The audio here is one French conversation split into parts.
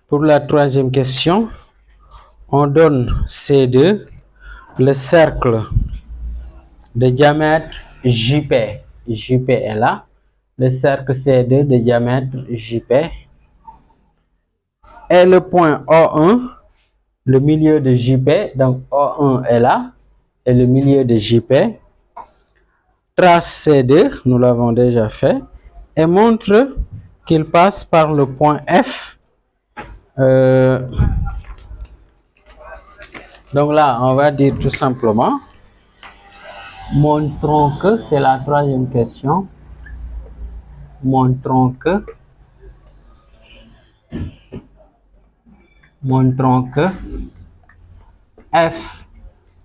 Pour la troisième question, on donne C2, le cercle de diamètre JP. JP est là. Le cercle C2 de diamètre JP est le point O1, le milieu de JP. Donc O1 est là, et le milieu de JP. Trace C2, nous l'avons déjà fait, et montre qu'il passe par le point F. Donc là, on va dire tout simplement, montrons que, c'est la troisième question, montrons que f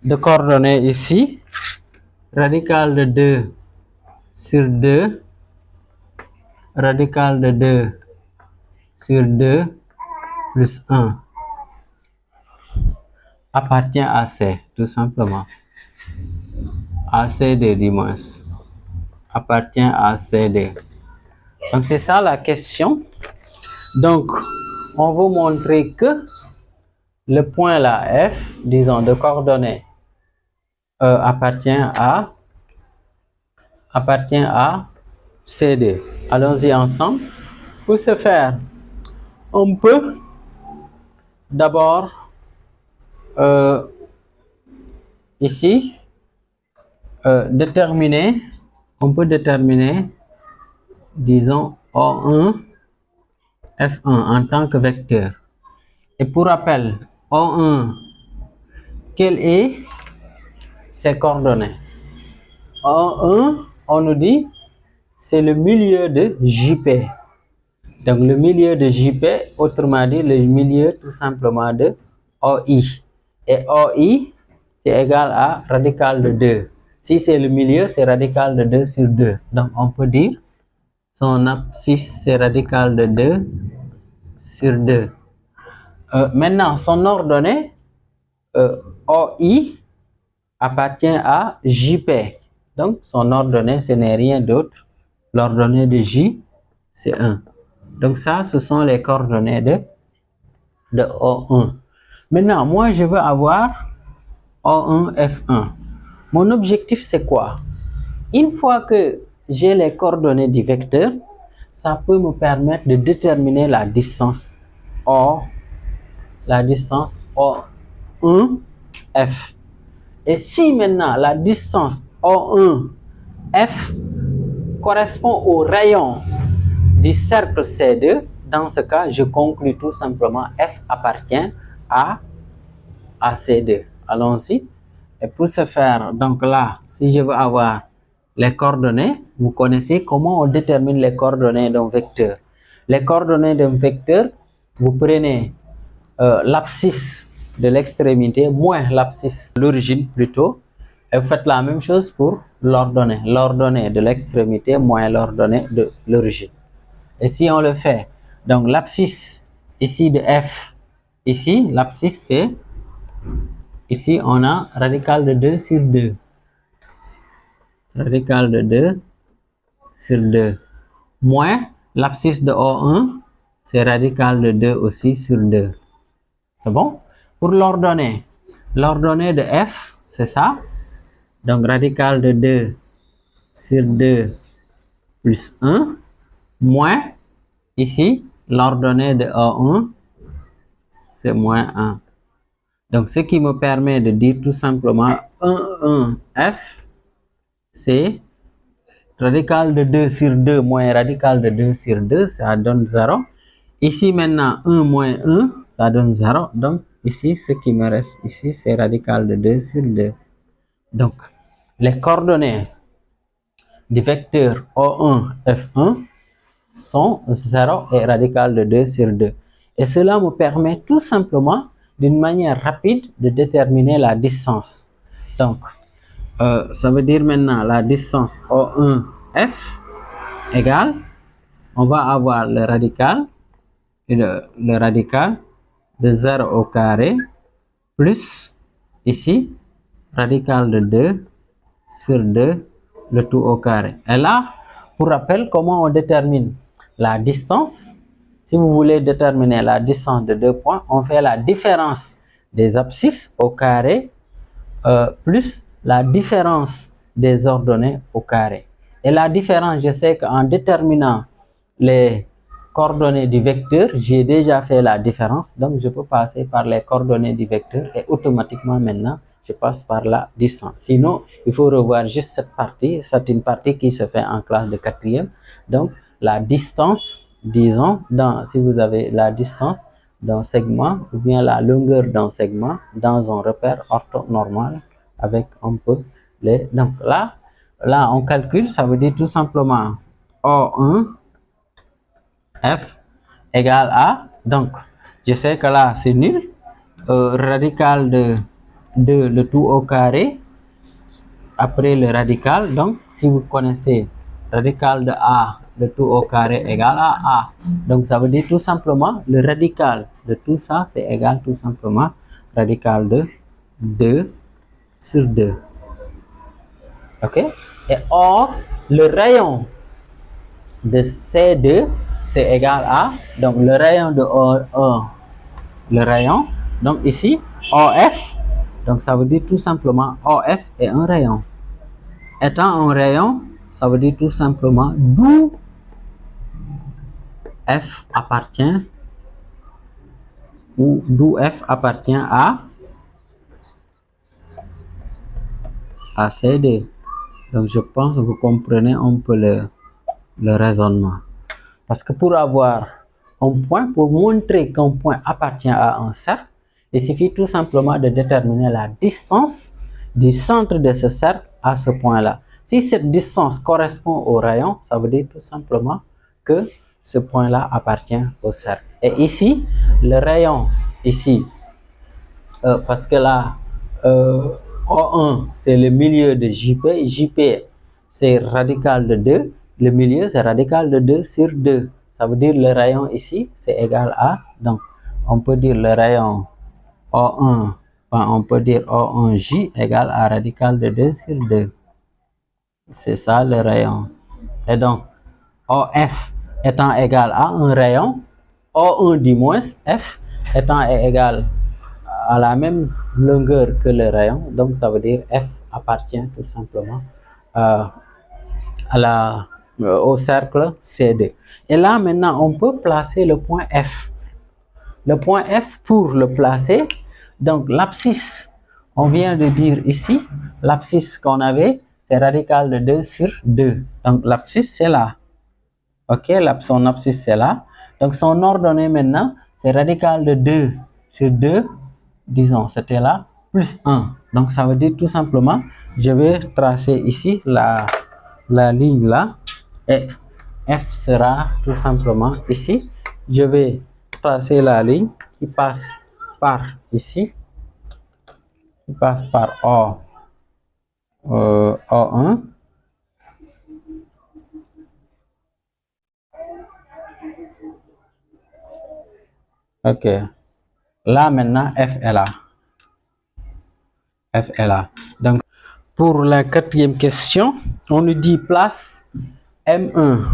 de coordonnées ici, radical de 2 sur 2, radical de 2 sur 2 plus 1 appartient à C, tout simplement. À CD du moins. Appartient à CD. Donc c'est ça la question. Donc on veut montrer que le point là F, disons de coordonnées, appartient à CD. Allons-y ensemble. Pour ce faire, on peut d'abord ici déterminer, disons O1 F1 en tant que vecteur. Et pour rappel, O1, quelles est ses coordonnées? O1, on nous dit, c'est le milieu de JP. Donc le milieu de JP, autrement dit, le milieu tout simplement de OI. Et OI, c'est égal à radical de 2. Si c'est le milieu, c'est radical de 2 sur 2. Donc on peut dire son abscisse, c'est radical de 2 sur 2. Maintenant, son ordonnée, OI, appartient à JP. Donc son ordonnée, ce n'est rien d'autre. L'ordonnée de J, c'est 1. Donc ça, ce sont les coordonnées de O1. Maintenant, moi, je veux avoir O1, F1. Mon objectif, c'est quoi? Une fois que j'ai les coordonnées du vecteur, ça peut me permettre de déterminer la distance O1, F. Et si maintenant la distance O1, F correspond au rayon du cercle C2, dans ce cas, je conclus tout simplement F appartient à C2. Allons-y. Et pour ce faire, donc là, si je veux avoir les coordonnées, vous connaissez comment on détermine les coordonnées d'un vecteur. Les coordonnées d'un vecteur, vous prenez l'abscisse de l'extrémité moins l'abscisse de l'origine plutôt, et vous faites la même chose pour l'ordonnée. L'ordonnée de l'extrémité moins l'ordonnée de l'origine. Et si on le fait, donc l'abscisse ici de F, ici l'abscisse c'est, ici on a radical de 2 sur 2. Radical de 2 sur 2. Moins l'abscisse de O1, c'est radical de 2 aussi sur 2. C'est bon? Pour l'ordonnée de F, c'est ça. Donc radical de 2 sur 2 plus 1, moins, ici, l'ordonnée de O1, c'est moins 1. Donc ce qui me permet de dire tout simplement 1F, c'est radical de 2 sur 2 moins radical de 2 sur 2, ça donne 0. Ici maintenant 1 moins 1, ça donne 0. Donc ici, ce qui me reste ici, c'est radical de 2 sur 2. Donc les coordonnées du vecteur O1, F1 sont 0 et radical de 2 sur 2. Et cela me permet tout simplement, d'une manière rapide, de déterminer la distance. Donc, ça veut dire maintenant la distance O1F égale, on va avoir le radical de 0 au carré plus, ici, radical de 2 sur 2, le tout au carré. Et là, pour rappel, comment on détermine la distance? si vous voulez déterminer la distance de deux points, on fait la différence des abscisses au carré plus la différence des ordonnées au carré. Et la différence, je sais qu'en déterminant les coordonnées du vecteur, j'ai déjà fait la différence, donc je peux passer par les coordonnées du vecteur et automatiquement maintenant, je passe par la distance. Sinon, il faut revoir juste cette partie, c'est une partie qui se fait en classe de quatrième. Donc, la distance, disons, si vous avez la distance d'un segment ou bien la longueur d'un segment dans un repère orthonormal avec un peu les... Donc là on calcule, ça veut dire tout simplement O1 F égale à, donc je sais que là c'est nul, radical de 2 le tout au carré après le radical, donc si vous connaissez radical de A le tout au carré égale à A, donc ça veut dire tout simplement le radical de tout ça c'est égal tout simplement radical de 2 sur 2. Ok, et or le rayon de C2 c'est égal à, donc le rayon de O1, le rayon, donc ici OF, donc ça veut dire tout simplement OF est un rayon. Étant un rayon, ça veut dire tout simplement d'où F appartient, ou d'où F appartient à CD. Donc je pense que vous comprenez un peu le raisonnement. Parce que pour avoir un point, pour montrer qu'un point appartient à un cercle, il suffit tout simplement de déterminer la distance du centre de ce cercle à ce point-là. Si cette distance correspond au rayon, ça veut dire tout simplement que ce point-là appartient au cercle. Et ici, le rayon, ici, parce que là, O1, c'est le milieu de JP. JP, c'est radical de 2. Le milieu, c'est radical de 2 sur 2. Ça veut dire le rayon ici, c'est égal à, donc, on peut dire le rayon O1, on peut dire O1J égale à radical de 2 sur 2. C'est ça le rayon. Et donc, OF étant égal à un rayon, O1 du moins F étant égal à la même longueur que le rayon, donc ça veut dire F appartient tout simplement au cercle C2. Et là maintenant on peut placer le point F. Le point F, pour le placer, donc l'abscisse, on vient de dire ici, l'abscisse qu'on avait, c'est radical de 2 sur 2. Donc l'abscisse c'est là. Ok, son abscisse c'est là. Donc son ordonnée maintenant, c'est radical de 2 sur 2, disons, c'était là, plus 1. Donc ça veut dire tout simplement, je vais tracer ici la ligne là, et F sera tout simplement ici. Je vais tracer la ligne qui passe par ici, qui passe par O1. Ok, là maintenant F est là. F est là. Donc pour la quatrième question, on nous dit place M1,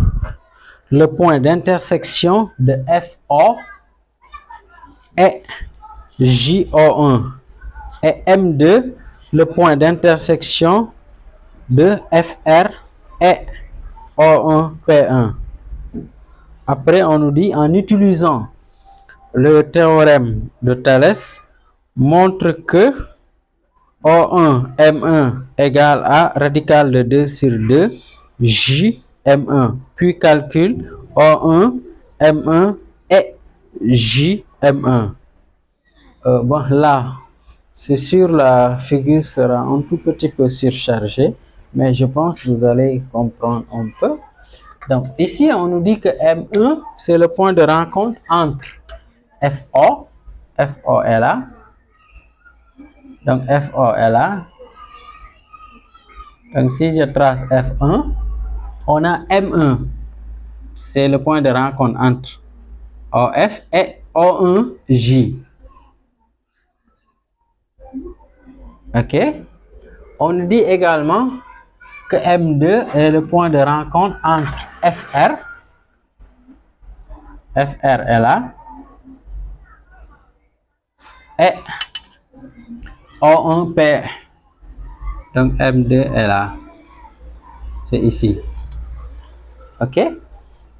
le point d'intersection de FO et JO1, et M2, le point d'intersection de FR et O1P1. Après, on nous dit, en utilisant le théorème de Thalès, montre que O1 M1 égale à radical de 2 sur 2 J M1, puis calcule O1 M1 et J M1. Bon, là, c'est sûr, la figure sera un tout petit peu surchargée, mais je pense que vous allez comprendre un peu. Donc, ici, on nous dit que M1, c'est le point de rencontre entre FO. FO est là. Donc, FO est là. Donc, si je trace F1, on a M1. C'est le point de rencontre entre OF et O1J. Ok. On nous dit également que M2 est le point de rencontre entre FR FR est là. Et O1P. Donc M2 est là. C'est ici. OK?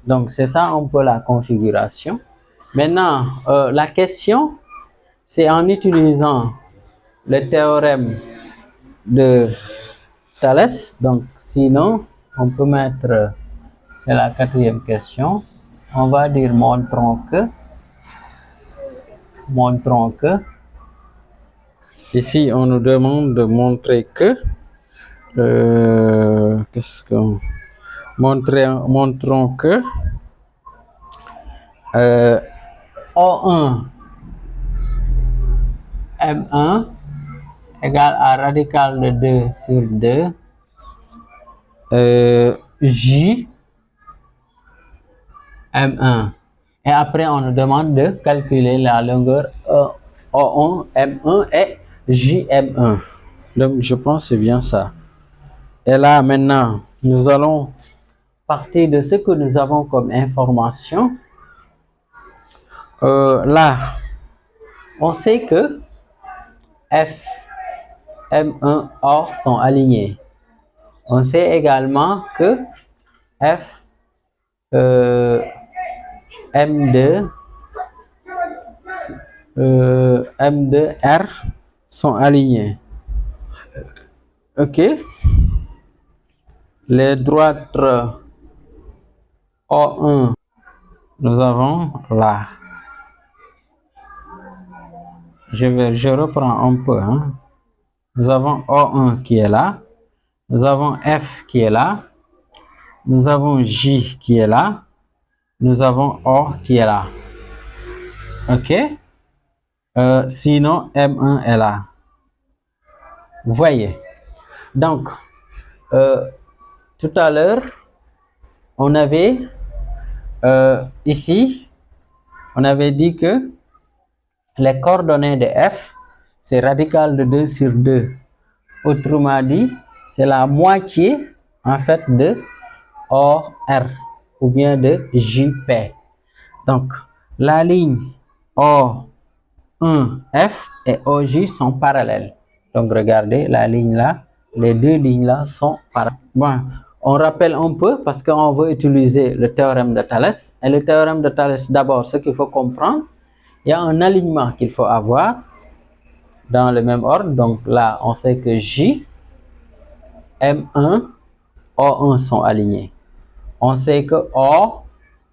Donc c'est ça un peu la configuration. Maintenant, la question, c'est en utilisant le théorème de Thalès. Donc sinon, on peut mettre, c'est la quatrième question. On va dire montrons que, ici on nous demande de montrer que, montrons que O1 M1 égale à radical de 2 sur 2 J M1. Et après, on nous demande de calculer la longueur O1 M1 et J M1. Donc, je pense que c'est bien ça. Et là, maintenant, nous allons partir de ce que nous avons comme information. Là, on sait que F, M1, O sont alignés. On sait également que F, M2, M2, R sont alignés. OK? Les droites O1, nous avons là. Je reprends un peu. Hein. Nous avons O1 qui est là. Nous avons F qui est là. Nous avons J qui est là. Nous avons O qui est là. OK? Sinon, M1 est là. Vous voyez? Donc, tout à l'heure, on avait ici, on avait dit que les coordonnées de F, c'est radical de 2 sur 2. Autrement dit, c'est la moitié, en fait, de OR ou bien de JP. Donc, la ligne O1F et OJ sont parallèles. Donc, regardez, la ligne là, les deux lignes là sont parallèles. Bon, on rappelle un peu parce qu'on veut utiliser le théorème de Thalès. Et le théorème de Thalès, d'abord, ce qu'il faut comprendre, il y a un alignement qu'il faut avoir dans le même ordre. Donc là, on sait que J, M1, O1 sont alignés. On sait que O,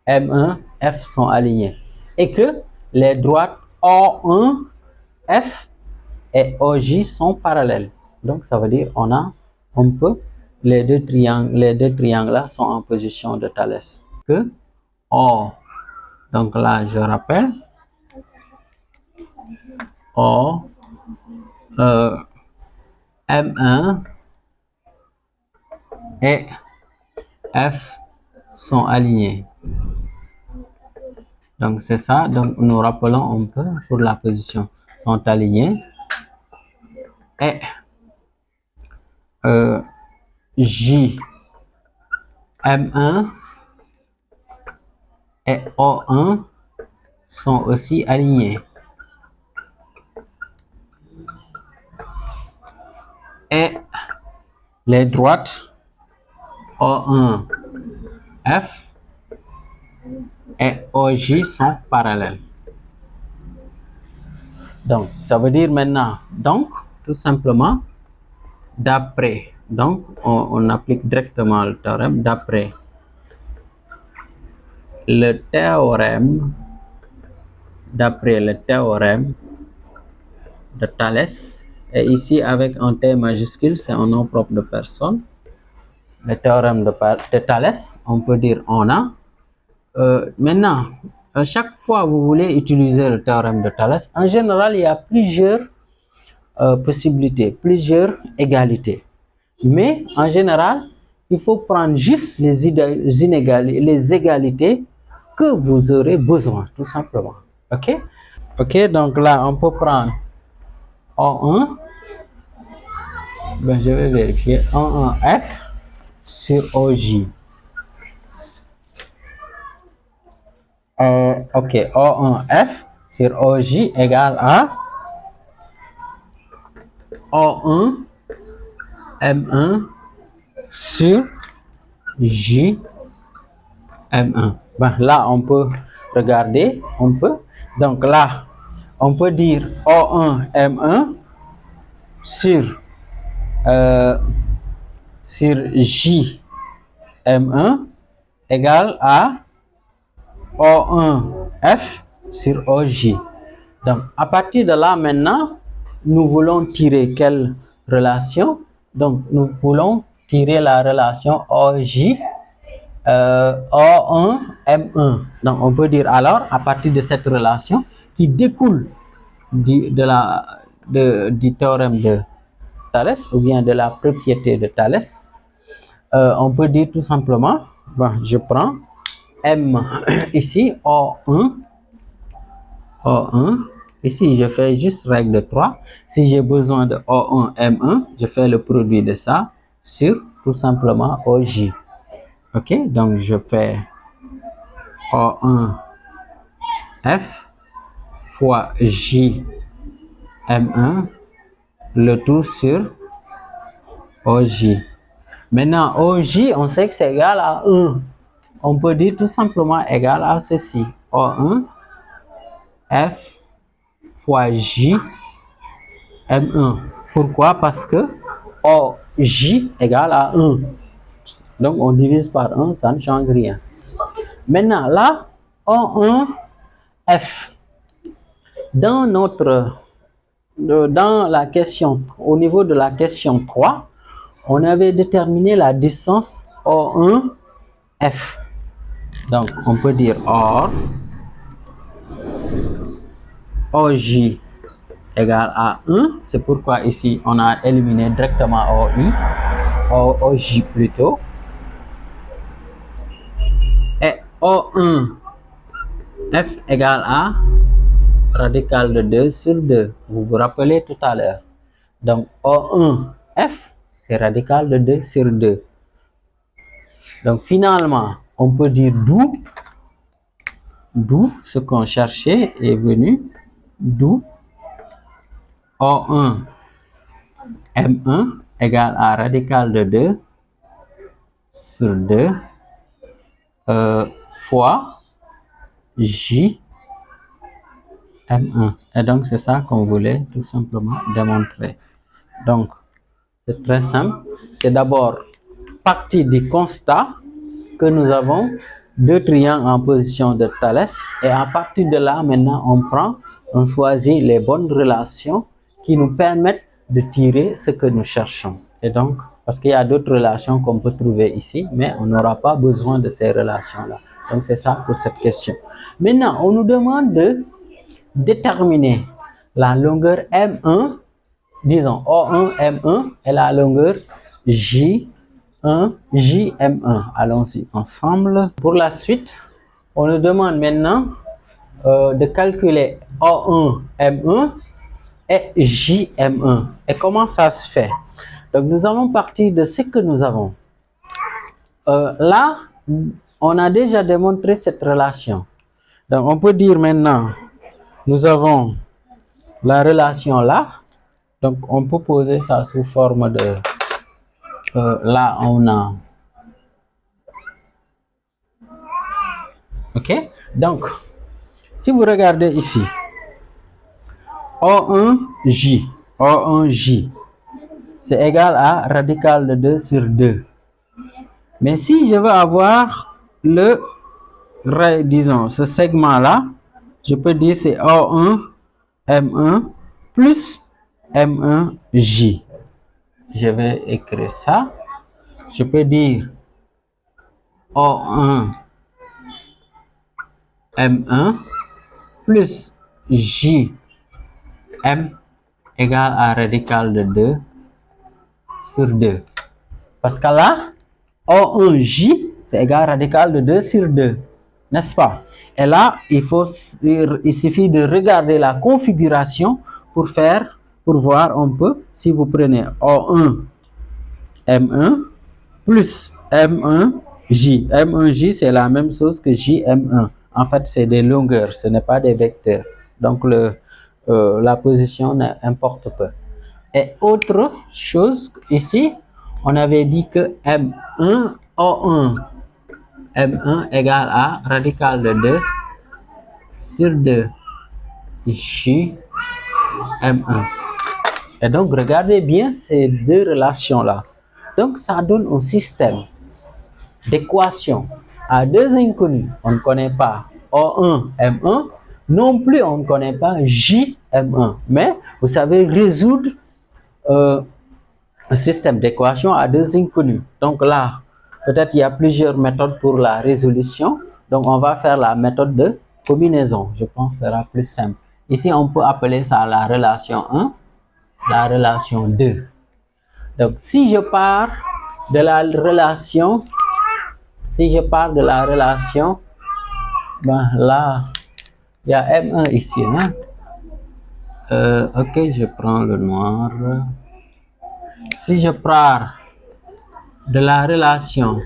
M1, F sont alignés. Et que les droites O1, F et OJ sont parallèles. Donc ça veut dire on a un peu les deux triangles là sont en position de Thalès. Que O, donc là je rappelle, O, M1 et F sont alignés. Donc c'est ça. Donc nous rappelons un peu pour la position. Sont alignés. Et J, M1 et O1 sont aussi alignés. Et les droites O1, F et OJ sont parallèles. Donc, ça veut dire maintenant, donc, tout simplement, d'après, donc, on applique directement le théorème, d'après le théorème de Thalès, et ici avec un T majuscule, c'est un nom propre de personne. Le théorème de Thalès, on peut dire on a. Maintenant, à chaque fois que vous voulez utiliser le théorème de Thalès, en général, il y a plusieurs possibilités, plusieurs égalités. Mais en général, il faut prendre juste les égalités que vous aurez besoin, tout simplement. OK? OK, donc là, on peut prendre O1. Ben, je vais vérifier. O1F sur OJ. Ok, O1F sur OJ égale à O1M1 sur J M1. Ben, là, on peut regarder, donc là, on peut dire O1 M1 sur J M1 égale à O1 F sur OJ. Donc, à partir de là, maintenant, nous voulons tirer quelle relation? Donc, nous voulons tirer la relation OJ O1 M1. Donc, on peut dire alors, à partir de cette relation qui découle du théorème de Thalès ou bien de la propriété de Thalès, on peut dire tout simplement, bon, je prends M ici, O1, ici je fais juste règle de 3. Si j'ai besoin de O1 M1, je fais le produit de ça sur tout simplement OJ. Ok, donc je fais O1 F fois J M1, le tout sur OJ. Maintenant, OJ, on sait que c'est égal à 1. On peut dire tout simplement égal à ceci. O1 F fois J M1. Pourquoi? Parce que OJ égale à 1. Donc, on divise par 1, ça ne change rien. Maintenant, là, O1 F. Dans la question, au niveau de la question 3, on avait déterminé la distance O1 F. Donc, on peut dire or OJ égale à 1. C'est pourquoi ici, on a éliminé directement OJ plutôt. Et O1 F égale à radical de 2 sur 2. Vous vous rappelez tout à l'heure. Donc, O1 F, c'est radical de 2 sur 2. Donc, finalement, on peut dire d'où ce qu'on cherchait est venu, d'où O1 M1 égale à radical de 2 sur 2 fois J M1. Et donc, c'est ça qu'on voulait tout simplement démontrer. Donc, c'est très simple. C'est d'abord partir du constat que nous avons deux triangles en position de Thalès. Et à partir de là, maintenant, on choisit les bonnes relations qui nous permettent de tirer ce que nous cherchons. Et donc, parce qu'il y a d'autres relations qu'on peut trouver ici, mais on n'aura pas besoin de ces relations-là. Donc, c'est ça pour cette question. Maintenant, on nous demande de déterminer la longueur M1, disons O1 M1 et la longueur J1 JM1. Allons-y ensemble. Pour la suite, on nous demande maintenant de calculer O1 M1 et JM1. Et comment ça se fait? Donc, nous allons partir de ce que nous avons. Là, on a déjà démontré cette relation. Donc, on peut dire maintenant, nous avons la relation là. Donc, on peut poser ça sous forme de... là, on a... Ok? Donc, si vous regardez ici, O1J, c'est égal à radical de 2 sur 2. Mais si je veux avoir disons, ce segment-là, je peux dire c'est O1 M1 plus M1J. Je vais écrire ça. Je peux dire O1 M1 plus JM égale à radical de 2 sur 2. Parce que là, O1J, c'est égal à radical de 2 sur 2. N'est-ce pas? Et là, il suffit de regarder la configuration pour voir un peu. Si vous prenez O1 M1 plus M1J. M1J, c'est la même chose que JM1. en fait, c'est des longueurs, ce n'est pas des vecteurs. Donc, la position n'importe peu. Et autre chose, ici, on avait dit que M1 O1, M1 égale à radical de 2 sur 2 J M1. Et donc, regardez bien ces deux relations-là. Donc, ça donne un système d'équations à deux inconnus. On ne connaît pas O1, M1. Non plus, on ne connaît pas J, M1. Mais vous savez résoudre un système d'équations à deux inconnus. Donc là, peut-être il y a plusieurs méthodes pour la résolution. Donc, on va faire la méthode de combinaison. Je pense que ce sera plus simple. Ici, on peut appeler ça la relation 1, la relation 2. Donc, si je pars de la relation, ben là, il y a M1 ici. Hein? Ok, je prends le noir. Si je pars de la relation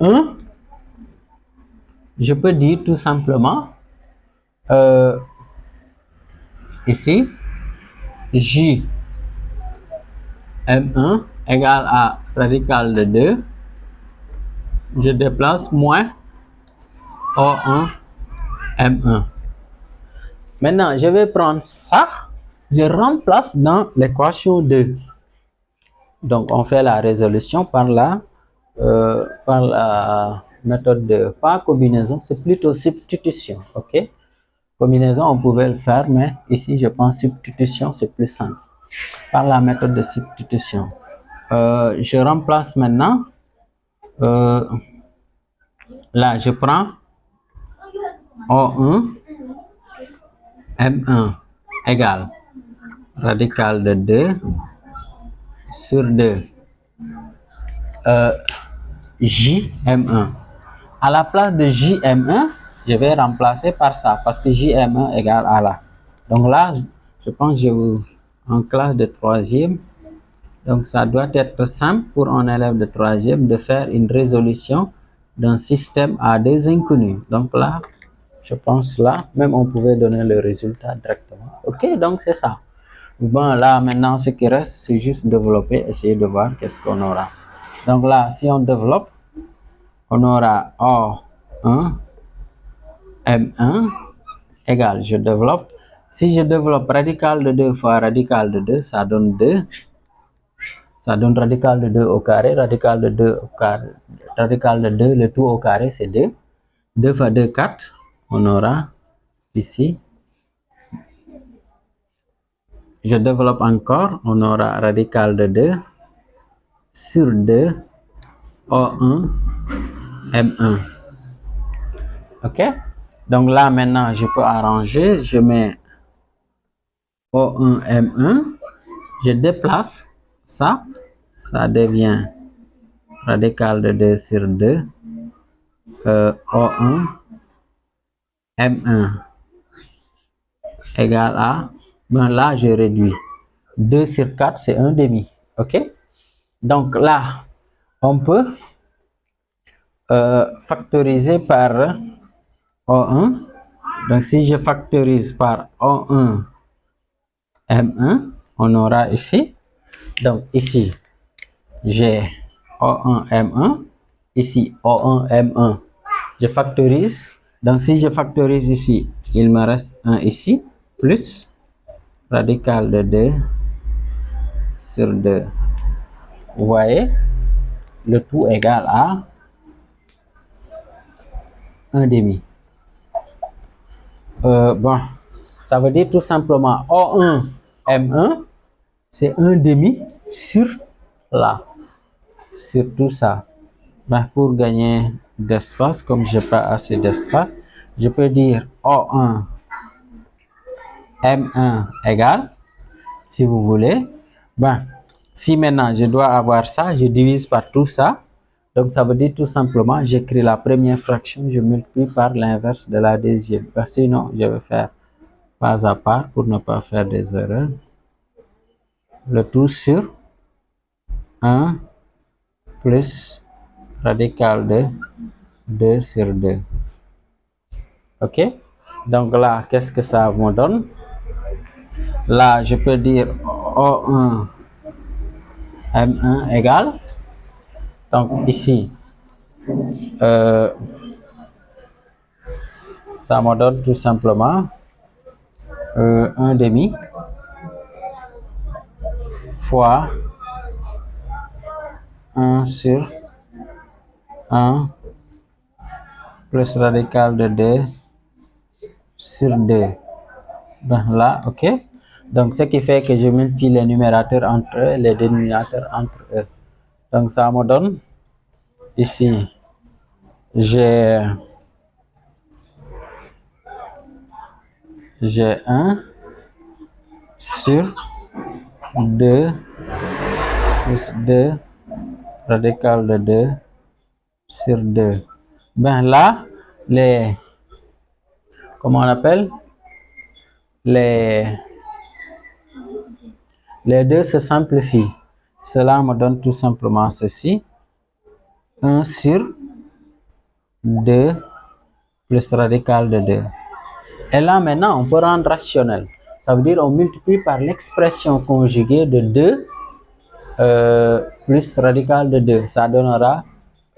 1, je peux dire tout simplement ici, J M1 égale à radical de 2. Je déplace moins O1 M1. Maintenant, je vais prendre ça, je remplace dans l'équation 2. Donc, on fait la résolution par la méthode de, pas combinaison, c'est plutôt substitution, ok? Combinaison, on pouvait le faire, mais ici, je pense substitution, c'est plus simple. Par la méthode de substitution. Je remplace maintenant, là, je prends O1, M1 égale radical de 2 sur 2 JM1. À la place de JM1, je vais remplacer par ça parce que JM1 égale à là. Donc là, je pense que je vous en classe de troisième. Donc ça doit être simple pour un élève de troisième de faire une résolution d'un système à deux inconnus. Donc là, je pense là, même on pouvait donner le résultat directement. Ok, donc c'est ça. Bon, là maintenant, ce qui reste, c'est juste développer, essayer de voir qu'est-ce qu'on aura. Donc là, si on développe, on aura O1, M1 égale, je développe. Si je développe radical de 2 fois radical de 2, ça donne 2. Ça donne radical de 2 au carré, radical de 2 au carré, radical de 2, le tout au carré, c'est 2. 2 fois 2, 4. On aura ici. Je développe encore, on aura radical de 2 sur 2 O1 M1. Ok? Donc là, maintenant, je peux arranger. Je mets O1 M1. Je déplace ça. Ça devient radical de 2 sur 2 O1 M1 égale à, ben là je réduis 2 sur 4, c'est 1 demi. Ok, donc là on peut factoriser par O1. Donc si je factorise par O1 M1, on aura ici, donc ici j'ai O1 M1, ici O1 M1, je factorise. Donc si je factorise ici, il me reste 1 ici, plus radical de 2 sur 2. Vous voyez, le tout égal à 1 demi. Bon, ça veut dire tout simplement O1 M1, c'est 1 demi sur là, sur tout ça. Ben, pour gagner d'espace, comme je n'ai pas assez d'espace, je peux dire O1 M1 égale, si vous voulez, ben, si maintenant je dois avoir ça, je divise par tout ça. Donc ça veut dire tout simplement, j'écris la première fraction, je multiplie par l'inverse de la deuxième. Sinon, je vais faire pas à part pour ne pas faire des erreurs. Le tout sur 1 plus radical de 2 sur 2. Ok, donc là, qu'est-ce que ça me donne? Là, je peux dire O1 M1 égale, donc ici, ça me donne tout simplement 1 demi fois 1 sur 1 plus radical de 2 sur 2. Ben là, ok. Donc, ce qui fait que je multiplie les numérateurs entre eux et les dénominateurs entre eux. Donc, ça me donne ici, j'ai 1 sur 2 plus 2 radical de 2 sur 2. Ben là, comment on appelle? Les deux se simplifient. Cela me donne tout simplement ceci. 1 sur 2 plus radical de 2. Et là, maintenant, on peut rendre rationnel. Ça veut dire on multiplie par l'expression conjuguée de 2 plus radical de 2. Ça donnera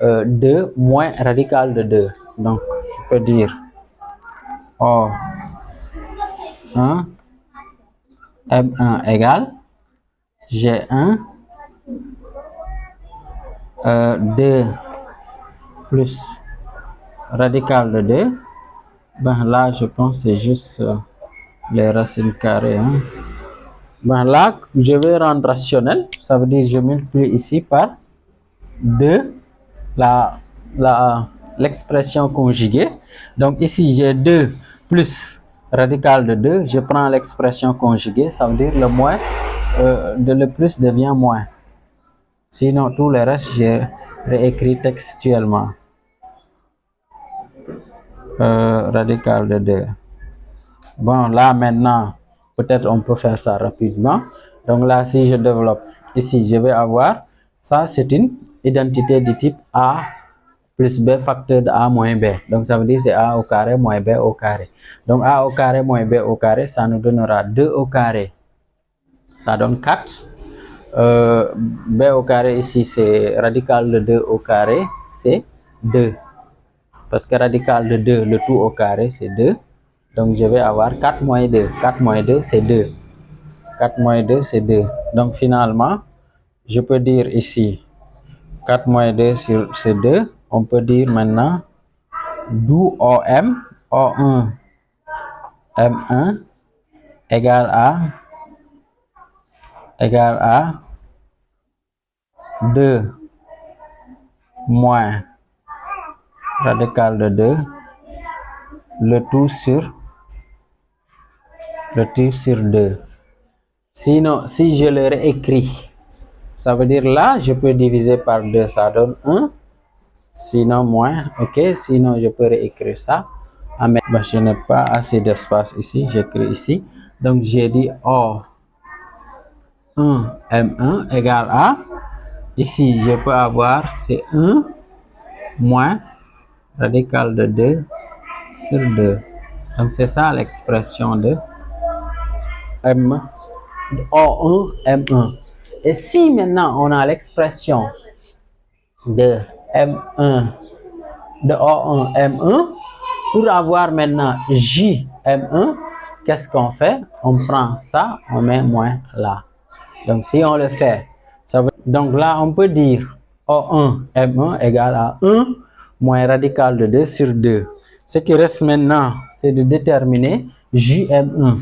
2 moins radical de 2. Donc, je peux dire O 1 M1 égale G1 2 plus radical de 2. Ben là, je pense que c'est juste les racines carrées. Hein. Ben là, je vais rendre rationnel. Ça veut dire je multiplie ici par 2 l'expression conjuguée. Donc ici, j'ai 2 plus radical de 2. Je prends l'expression conjuguée. Ça veut dire le moins de le plus devient moins. Sinon, tout le reste, j'ai réécrit textuellement. Radical de 2. Bon, là maintenant, peut-être on peut faire ça rapidement. Donc là, si je développe ici, je vais avoir, ça c'est une identité du type A plus B facteur de A moins B. Donc ça veut dire c'est A au carré moins B au carré. Donc A au carré moins B au carré, ça nous donnera 2 au carré. Ça donne 4. B au carré ici, c'est radical de 2 au carré, c'est 2. Parce que radical de 2, le tout au carré, c'est 2. Donc, je vais avoir 4 moins 2. 4 moins 2, c'est 2. 4 moins 2, c'est 2. Donc, finalement, je peux dire ici, 4 moins 2, c'est 2. On peut dire maintenant, d'où OM, O1, M1, égale à 2 moins radical de 2, le tout sur 2. Sinon, si je le réécris, ça veut dire là, je peux diviser par 2, ça donne 1. Sinon, moins, ok. Sinon, je peux réécrire ça. Ah, mais je n'ai pas assez d'espace ici, j'écris ici. Donc, j'ai dit O1 M1 égale à, ici, je peux avoir C1 moins radical de 2 sur 2. Donc, c'est ça l'expression de O1 M1. Et si maintenant on a l'expression de M1, de O1 M1, pour avoir maintenant J M1, qu'est-ce qu'on fait? On prend ça, on met moins là. Donc si on le fait, donc là on peut dire O1 M1 égale à 1 moins radical de 2 sur 2. Ce qui reste maintenant, c'est de déterminer J M1.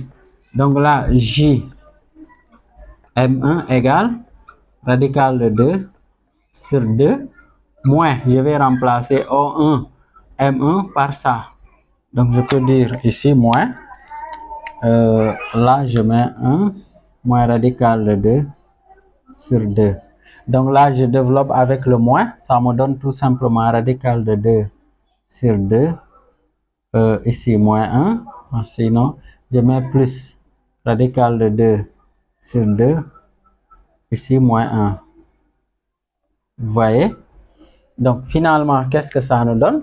Donc là, J M1 égale radical de 2 sur 2 moins, je vais remplacer O1 M1 par ça. Donc je peux dire ici moins, là je mets 1 moins radical de 2 sur 2. Donc là je développe avec le moins, ça me donne tout simplement radical de 2 sur 2, ici moins 1, sinon je mets plus radical de 2 sur 2, ici moins 1. Vous voyez? Donc finalement, qu'est-ce que ça nous donne?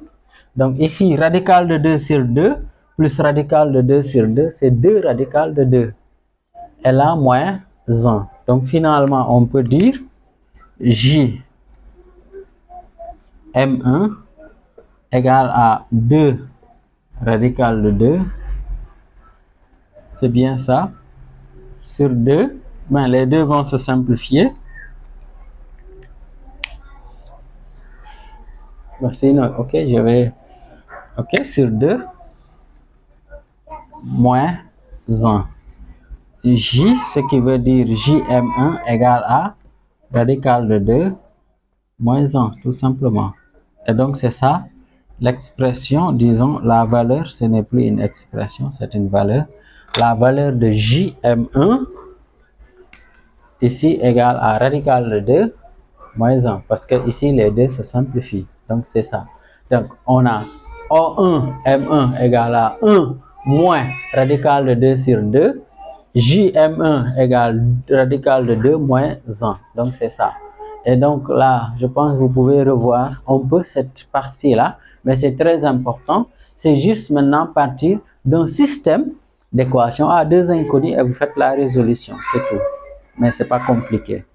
Donc ici, radical de 2 sur 2 plus radical de 2 sur 2, c'est 2 radical de 2. Et là, moins 1. Donc finalement, on peut dire J M1 égale à 2 radical de 2. C'est bien ça. Sur 2, ben, les deux vont se simplifier. Ben, sinon, ok, je vais... Ok, sur 2, moins 1. J, ce qui veut dire JM1 égale à radical de 2 moins 1, tout simplement. Et donc, c'est ça, l'expression, disons, la valeur, ce n'est plus une expression, c'est une valeur. La valeur de JM1, ici, égale à radical de 2 moins 1, parce que ici, les deux se simplifient. Donc, c'est ça. Donc, on a O1, M1 égale à 1 moins radical de 2 sur 2. JM1 égale radical de 2 moins 1. Donc, c'est ça. Et donc, là, je pense que vous pouvez revoir un peu cette partie-là. Mais c'est très important. C'est juste maintenant partir d'un système d'équations à deux inconnus et vous faites la résolution. C'est tout. Mais ce n'est pas compliqué.